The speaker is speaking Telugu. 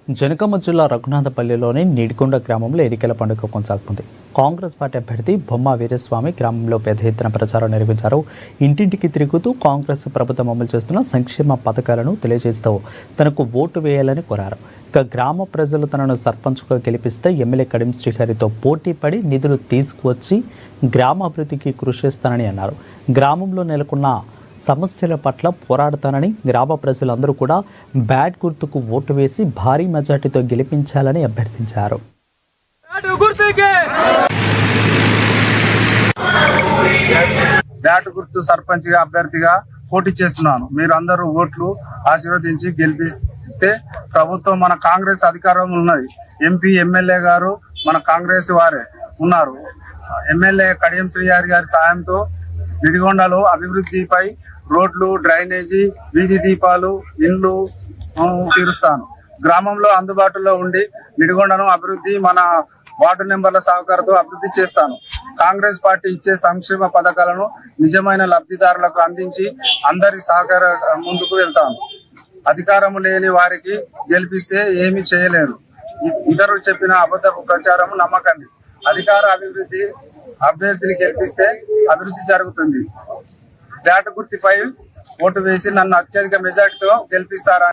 జనగామ జిల్లా రఘునాథపల్లిలోని నీడికొండ గ్రామంలో ఎన్నికల పండుగ కొనసాగుతుంది. కాంగ్రెస్ పార్టీ అభ్యర్థి బొమ్మ వీరస్వామి గ్రామంలో పెద్ద ఎత్తున ప్రచారం నిర్వహించారు. ఇంటింటికి తిరుగుతూ కాంగ్రెస్ ప్రభుత్వం అమలు చేస్తున్న సంక్షేమ పథకాలను తెలియజేస్తూ తనకు ఓటు వేయాలని కోరారు. ఇక గ్రామ ప్రజలు తనను సర్పంచ్గా గెలిపిస్తే ఎమ్మెల్యే కడియం శ్రీహరితో పోటీ పడి నిధులు తీసుకువచ్చి గ్రామాభివృద్ధికి కృషి చేస్తానని అన్నారు. గ్రామంలో నెలకొన్న సమస్యల పట్ల పోరాడతానని, గ్రామ ప్రజలందరూ కూడా బ్యాట్ గుర్తుకు ఓటు వేసి భారీ మెజార్టీతో గెలిపించాలని అభ్యర్థించారు. బ్యాట్ గుర్తు సర్పంచ్ గా అభ్యర్థిగా పోటీ చేస్తున్నాను. మీరు అందరూ ఓట్లు ఆశీర్వదించి గెలిపిస్తే ప్రభుత్వం మన కాంగ్రెస్ అధికారంలో ఉన్నది. ఎంపీ ఎమ్మెల్యే గారు మన కాంగ్రెస్ వారే ఉన్నారు. ఎమ్మెల్యే కడియం శ్రీహరి గారి సాయంతో నిడిగొండలో అభివృద్ధిపై రోడ్లు, డ్రైనేజీ, వీధి దీపాలు, ఇండ్లు తీరుస్తాను. గ్రామంలో అందుబాటులో ఉండి నిడిగొండను అభివృద్ధి మన వార్డు నెంబర్ల సహకారంతో అభివృద్ధి చేస్తాను. కాంగ్రెస్ పార్టీ ఇచ్చే సంక్షేమ పథకాలను నిజమైన లబ్ధిదారులకు అందించి అందరి సహకార ముందుకు వెళ్తాను. అధికారం లేని వారికి గెలిపిస్తే ఏమీ చేయలేరు. ఇతరులు చెప్పిన అబద్ధపు ప్రచారం నమ్మకండి. అధికార అభివృద్ధి అభ్యర్థిని గెలిపిస్తే అభివృద్ధి జరుగుతుంది. బ్యాట్ గుర్తుపై ఓటు వేసి నన్ను అత్యధిక మెజార్టీతో గెలిపిస్తారా?